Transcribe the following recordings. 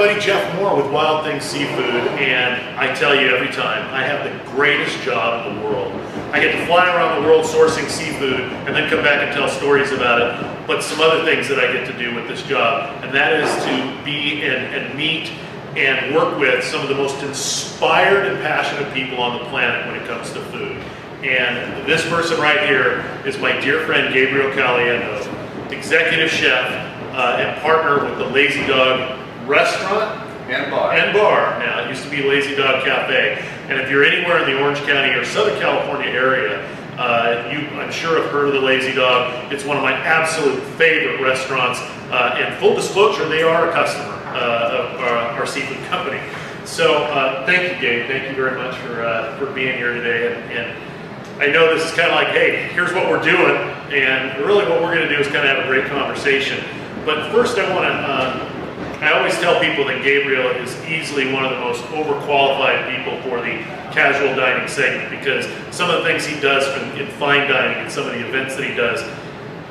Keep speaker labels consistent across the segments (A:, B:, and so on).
A: buddy Jeff Moore with Wild Things Seafood, and I tell you every time, I have the greatest job in the world. I get to fly around the world sourcing seafood and then come back and tell stories about it, but some other things that I get to do with this job, and that is to be and meet and work with some of the most inspired and passionate people on the planet when it comes to food. And this person right here is my dear friend Gabriel Caliendo, executive chef and partner with the Lazy Dog restaurant
B: and bar.
A: Now, it used to be Lazy Dog Cafe. And if you're anywhere in the Orange County or Southern California area, you, I'm sure, have heard of the Lazy Dog. It's one of my absolute favorite restaurants. And full disclosure, they are a customer of our seafood company. So thank you, Gabe. Thank you very much for being here today. And I know this is kind of like, hey, here's what we're doing. And really what we're going to do is kind of have a great conversation. But first I want to, I always tell people that Gabriel is easily one of the most overqualified people for the casual dining segment, because some of the things he does in fine dining and some of the events that he does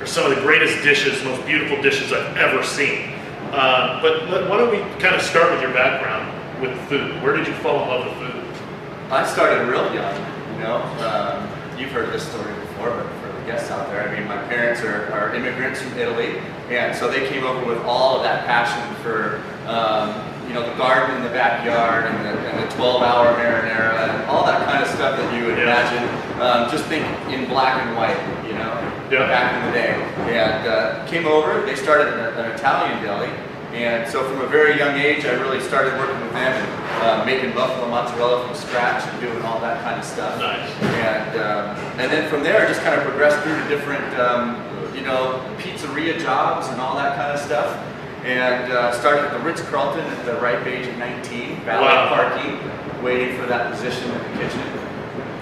A: are some of the greatest dishes, most beautiful dishes I've ever seen. But why don't we kind of start with your background with food? Where did you fall in love with food?
B: I started real young, you know. You've heard this story before, but for the guests out there, I mean, my parents are immigrants from Italy, and so they came over with all of that passion for, you know, the garden in the backyard and the 12-hour marinara and all that kind of stuff that you would imagine. Just think in black and white, you know, back in the day. And came over, they started an Italian deli. And so from a very young age, I really started working with them and making buffalo mozzarella from scratch and doing all that kind of stuff.
A: Nice.
B: And then from there, I just kind of progressed through to different, you know, pizzeria jobs and all that kind of stuff. And started at the Ritz-Carlton at the ripe age of 19, valet parking, waiting for that position in the kitchen.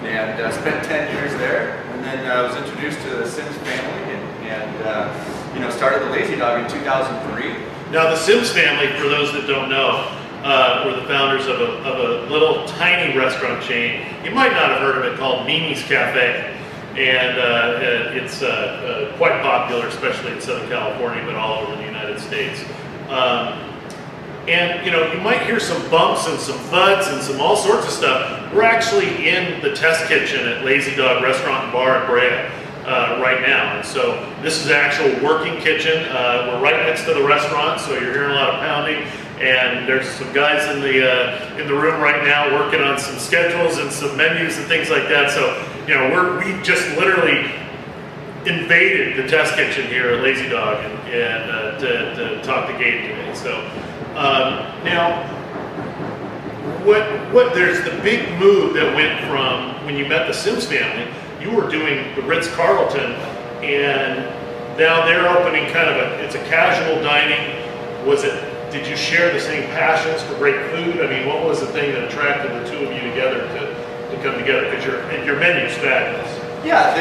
B: And spent 10 years there. And then I was introduced to the Sims family and you know, started the Lazy Dog in 2003.
A: Now, the Sims family, for those that don't know, were the founders of a little tiny restaurant chain. You might not have heard of it, called Mimi's Cafe. And it's quite popular, especially in Southern California, but all over the United States. And you know, you might hear some bumps and some thuds and some all sorts of stuff. We're actually in the test kitchen at Lazy Dog Restaurant and Bar in Brea right now. And so this is an actual working kitchen. We're right next to the restaurant, so you're hearing a lot of pounding. And there's some guys in the room right now working on some schedules and some menus and things like that. So you know, we just literally invaded the test kitchen here at Lazy Dog and to talk to Gabe today. So now, what there's the big move that went from when you met the Sims family. You were doing the Ritz-Carlton, and now they're opening kind of it's a casual dining. Did you share the same passions for great food? I mean, what was the thing that attracted the two of you together to come together? Because your menu's fabulous.
B: Yeah,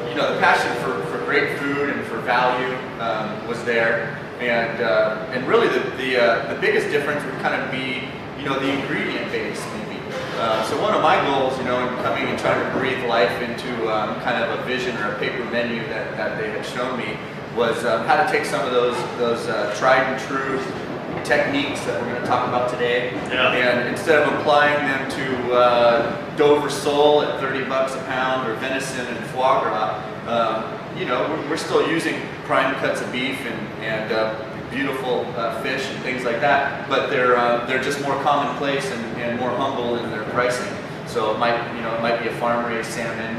B: you know, the passion for great food and for value was there, and really the biggest difference would kind of be, you know, the ingredient base maybe. So one of my goals, you know, in coming and trying to breathe life into kind of a vision or a paper menu that they had shown me was how to take some of those tried and true techniques that we're going to talk about today, and instead of applying them to Dover sole at 30 bucks a pound or venison and foie gras, you know, we're still using prime cuts of beef and beautiful fish and things like that, but they're just more commonplace and more humble in their pricing. So it might be a farm-raised salmon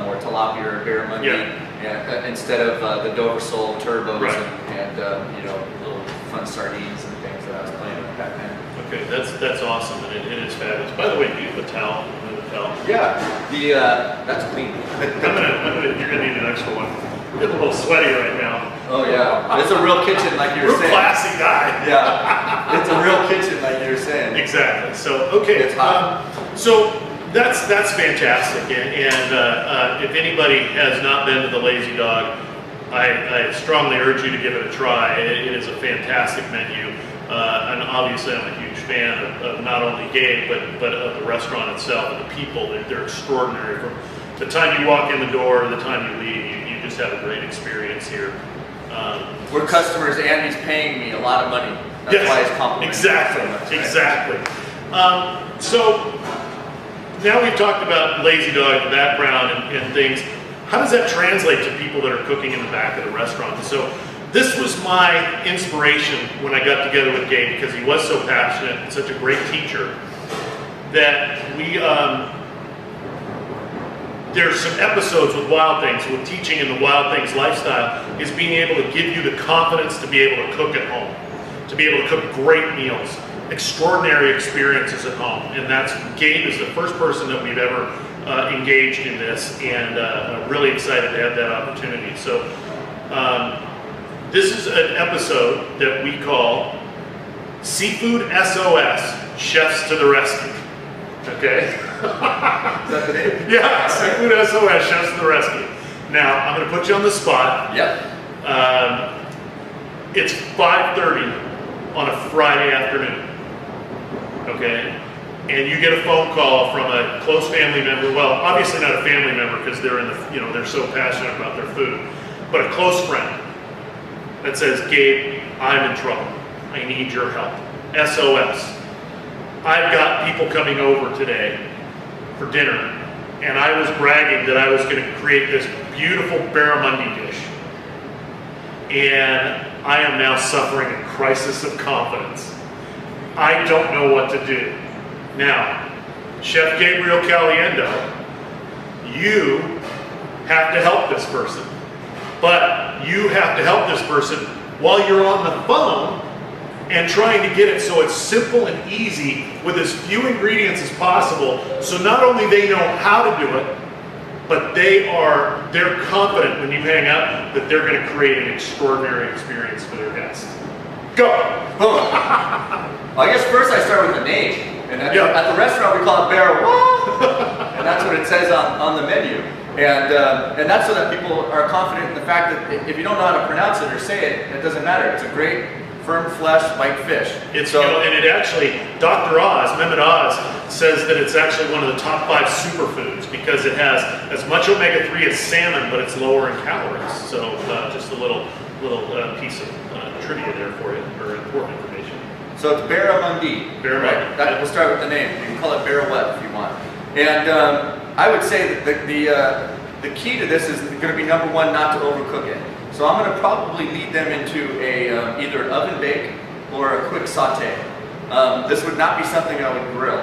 B: or tilapia or barramundi, instead of the Dover sole turbos and you know, little fun sardines and things that I was playing with back then.
A: Okay, that's awesome, and it is fabulous. By the way, do you have a towel?
B: Yeah, that's clean.
A: You're gonna need an extra one. We're getting a little sweaty right now.
B: Oh yeah, it's a real kitchen, like you were saying.
A: Real classy guy.
B: Yeah, it's a real kitchen, like you were saying.
A: Exactly. So okay,
B: it's hot.
A: So that's fantastic, and if anybody has not been to the Lazy Dog, I strongly urge you to give it a try. It is a fantastic menu, and obviously I'm a huge fan of not only Gabe but of the restaurant itself and the people. They're extraordinary. From the time you walk in the door to the time you leave, you just have a great experience here.
B: We're customers, and he's paying me a lot of money. That's why it's complimented.
A: Exactly,
B: so much, right?
A: exactly. So now we've talked about Lazy Dog, the background and things. How does that translate to people that are cooking in the back of the restaurant? So this was my inspiration when I got together with Gabe, because he was so passionate and such a great teacher, that we, there's some episodes with Wild Things, with teaching in the Wild Things lifestyle, is being able to give you the confidence to be able to cook at home, to be able to cook great meals, extraordinary experiences at home. And that's, Gabe is the first person that we've ever engaged in this, and really excited to have that opportunity. So this is an episode that we call Seafood SOS, Chefs to the Rescue. Okay?
B: Is that the name?
A: Yeah, Seafood SOS, Chefs to the Rescue. Now, I'm going to put you on the spot.
B: Yep.
A: It's 5:30 on a Friday afternoon. Okay? And you get a phone call from a close family member. Well, obviously not a family member, because they're in the, you know, they're so passionate about their food, but a close friend that says, Gabe, I'm in trouble. I need your help. SOS. I've got people coming over today for dinner, and I was bragging that I was going to create this beautiful barramundi dish, and I am now suffering a crisis of confidence. I don't know what to do. Now, Chef Gabriel Caliendo, you have to help this person, but you have to help this person while you're on the phone and trying to get it so it's simple and easy with as few ingredients as possible, so not only they know how to do it, but they're confident when you hang out that they're going to create an extraordinary experience for their guests. Go!
B: Well, I guess first I start with the name. And at the restaurant we call it Bear What? And that's what it says on the menu. And that's so that people are confident in the fact that if you don't know how to pronounce it or say it, it doesn't matter. It's a great firm flesh white fish.
A: It's so, you know, and it actually, Dr. Oz, Mehmet Oz, says that it's actually one of the top 5 superfoods because it has as much omega-3 as salmon, but it's lower in calories. So just a little piece of trivia there for you, or important information.
B: So it's barramundi.
A: Barramundi.
B: Right? We'll start with the name. You can call it Bear What if you want. And I would say that the key to this is going to be number one, not to overcook it. So I'm going to probably lead them into either an oven bake or a quick saute. This would not be something I would grill,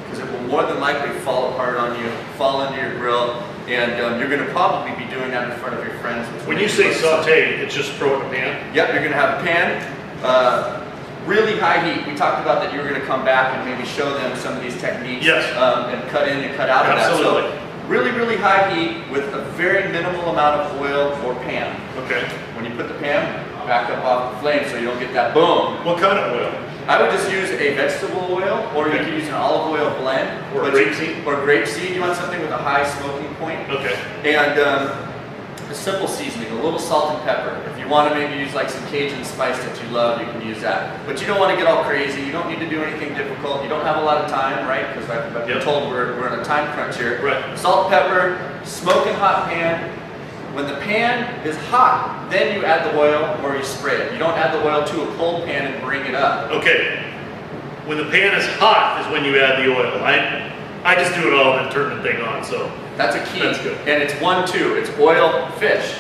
B: because it will more than likely fall apart on you, fall into your grill, and you're going to probably be doing that in front of your friends.
A: When you say saute, it's just throw it in a pan?
B: Yep, you're going to have a pan, really high heat. We talked about that you were going to come back and maybe show them some of these techniques.
A: Yes.
B: And cut in and cut out
A: Absolutely.
B: of that. So, really, really high heat with a very minimal amount of oil or pan.
A: Okay.
B: When you put the pan, back up off the flame so you don't get that boom.
A: What kind of oil?
B: I would just use a vegetable oil, or you could use an olive oil blend.
A: Or grapeseed?
B: Or grapeseed. You want something with a high smoking point.
A: Okay.
B: And a simple seasoning, a little salt and pepper. If you want to maybe use like some Cajun spice that you love, you can use that. But you don't want to get all crazy. You don't need to do anything difficult. You don't have a lot of time, right? Because I've been told we're in a time crunch here.
A: Right.
B: Salt, pepper, smoking hot pan. When the pan is hot, then you add the oil or you spray it. You don't add the oil to a cold pan and bring it up.
A: Okay. When the pan is hot is when you add the oil. I just do it all and then turn the thing on, so.
B: That's a key.
A: That's good.
B: And it's 1-2. It's oil, fish.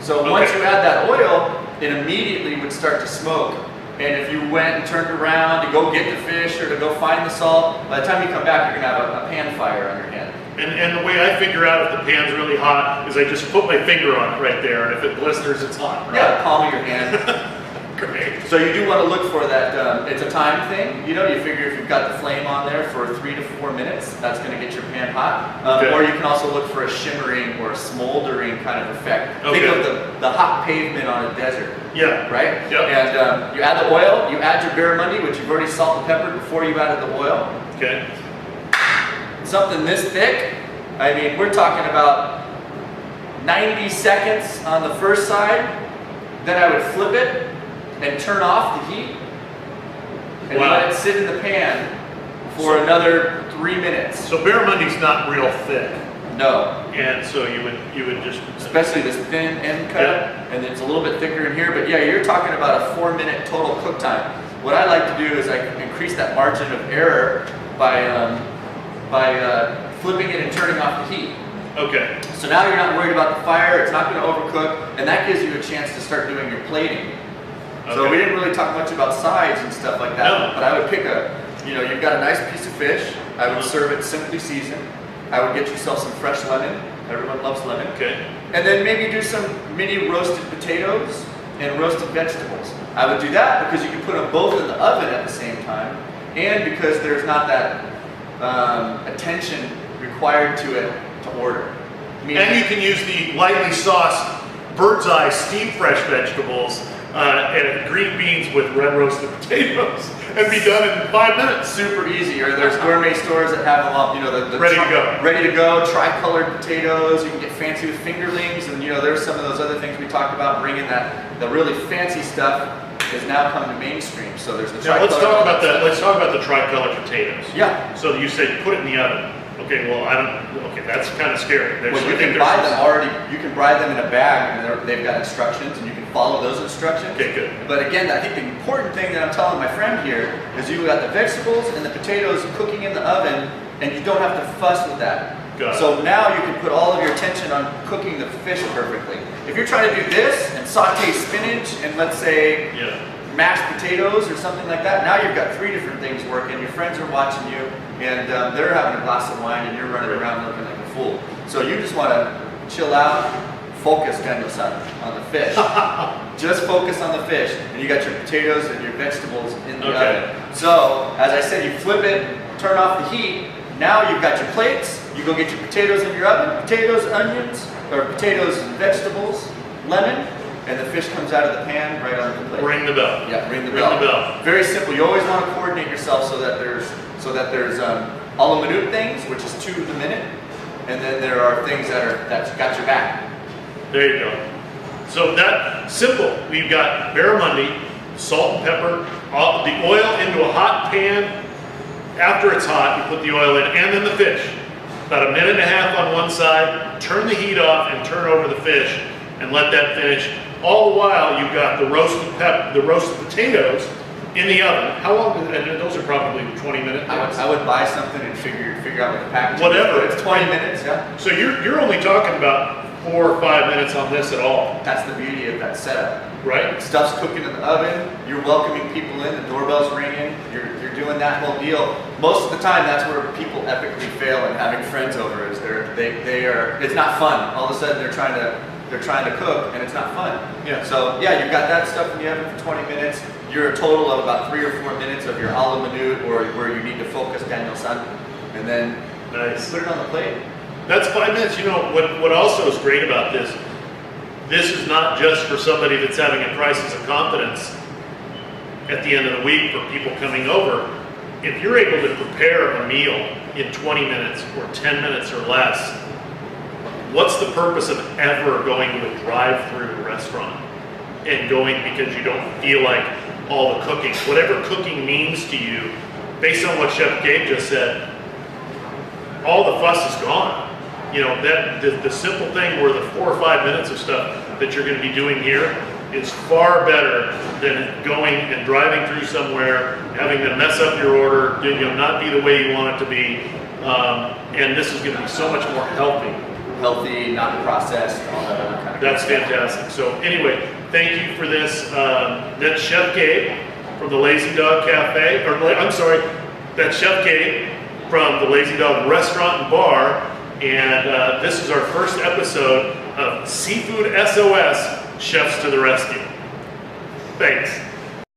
B: So once you add that oil, it immediately would start to smoke. And if you went and turned around to go get the fish or to go find the salt, by the time you come back, you're going to have a pan fire on your hand.
A: And the way I figure out if the pan's really hot is I just put my finger on it right there, and if it blisters, it's hot, right?
B: Yeah, palm of your hand.
A: Great.
B: So you do want to look for that, it's a time thing. You know, you figure if you've got the flame on there for 3 to 4 minutes, that's going to get your pan hot. Or you can also look for a shimmering or a smoldering kind of effect. Think of the hot pavement on a desert.
A: Yeah.
B: Right?
A: Yep.
B: And you add the oil, you add your barramundi, which you've already salt and peppered before you added the oil.
A: Okay.
B: Something this thick, I mean, we're talking about 90 seconds on the first side. Then I would flip it and turn off the heat and let it sit in the pan for another 3 minutes.
A: So barramundi's not real thick.
B: No.
A: And so you would just,
B: especially this thin end cut, and it's a little bit thicker in here, but yeah, you're talking about a 4-minute total cook time. what I like to do is I increase that margin of error by flipping it and turning off the heat.
A: Okay.
B: So now you're not worried about the fire, it's not going to overcook, and that gives you a chance to start doing your plating. So
A: Okay.
B: we didn't really talk much about sides and stuff like that,
A: No.
B: but I would pick you've got a nice piece of fish, I would serve it simply seasoned. I would get yourself some fresh lemon, everyone loves lemon.
A: Okay.
B: And then maybe do some mini roasted potatoes and roasted vegetables. I would do that because you can put them both in the oven at the same time, and because there's not that attention required to it to order.
A: And you can use the lightly sauced bird's eye steamed fresh vegetables and green beans with red roasted potatoes and be done in 5 minutes.
B: Super easy. Or there's gourmet stores that have them all, the
A: Ready to go.
B: Ready to go, tri-colored potatoes. You can get fancy with fingerlings, and there's some of those other things we talked about. Bringing the really fancy stuff has now come to mainstream. So there's the
A: Now
B: tri-colored.
A: let's talk about that. Let's talk about the tri-colored potatoes.
B: Yeah.
A: So you said put it in the oven. Okay. Well, okay, that's kind of scary.
B: Well, you can buy them already. You can buy them in a bag, and they've got instructions, and you can follow those instructions.
A: Okay, good.
B: But again, I think the important thing that I'm telling my friend here is you got the vegetables and the potatoes cooking in the oven, and you don't have to fuss with that.
A: Got it.
B: So now you can put all of your attention on cooking the fish perfectly. If you're trying to do this and saute spinach and let's say mashed potatoes or something like that, now you've got 3 different things working. Your friends are watching you, and they're having a glass of wine, and you're running around looking like a fool. So you just want to chill out, focus, Daniel-san, on the fish. Just focus on the fish, and you got your potatoes and your vegetables in the oven. So, as I said, you flip it, turn off the heat. Now you've got your plates. You go get your potatoes in your oven, potatoes, onions, or potatoes and vegetables, lemon, and the fish comes out of the pan right on the plate.
A: Ring the bell.
B: Yeah, ring the
A: Ring
B: bell.
A: the bell.
B: Very simple. You always want to coordinate yourself so that there's a la minute things, which is 2 to the minute, and then there are things that's got your back.
A: There you go. So that simple. We've got barramundi, salt and pepper, the oil into a hot pan. After it's hot, you put the oil in, and then the fish. About 1.5 minutes on one side. Turn the heat off and turn over the fish, and let that finish. All the while, you've got the roasted potatoes in the oven. How long? And those are probably 20 minutes.
B: I would buy something and figure out what the package.
A: Whatever.
B: It's 20 minutes. Yeah.
A: So you're only talking about 4 or 5 minutes on this at all,
B: That's the beauty of that setup.
A: right?
B: Stuff's cooking in the oven. You're welcoming people in. The doorbell's ringing. You're doing that whole deal. Most of the time, that's where people epically fail in having friends over. Is they are. It's not fun. All of a sudden, they're trying to cook, and it's not fun.
A: Yeah.
B: So yeah, you've got that stuff in the oven for 20 minutes. You're a total of about 3 or 4 minutes of your a la minute, or where you need to focus, Daniel-san, and then
A: Nice.
B: put it on the plate.
A: That's 5 minutes. You know, what also is great about this is not just for somebody that's having a crisis of confidence at the end of the week for people coming over. If you're able to prepare a meal in 20 minutes or 10 minutes or less, what's the purpose of ever going to a drive-through restaurant and going because you don't feel like all the cooking, whatever cooking means to you, based on what Chef Gabe just said, all the fuss is gone. You know, that the simple thing where the 4 or 5 minutes of stuff that you're going to be doing here is far better than going and driving through somewhere, having to mess up your order, not be the way you want it to be, and this is going to be so much more healthy.
B: Healthy, not processed, all that other kind of
A: That's
B: stuff.
A: fantastic. So anyway, thank you for this. That's Chef Gabe from the Lazy Dog Cafe, that's Chef Gabe from the Lazy Dog Restaurant and Bar, and this is our first episode of Seafood SOS, Chefs to the Rescue. Thanks.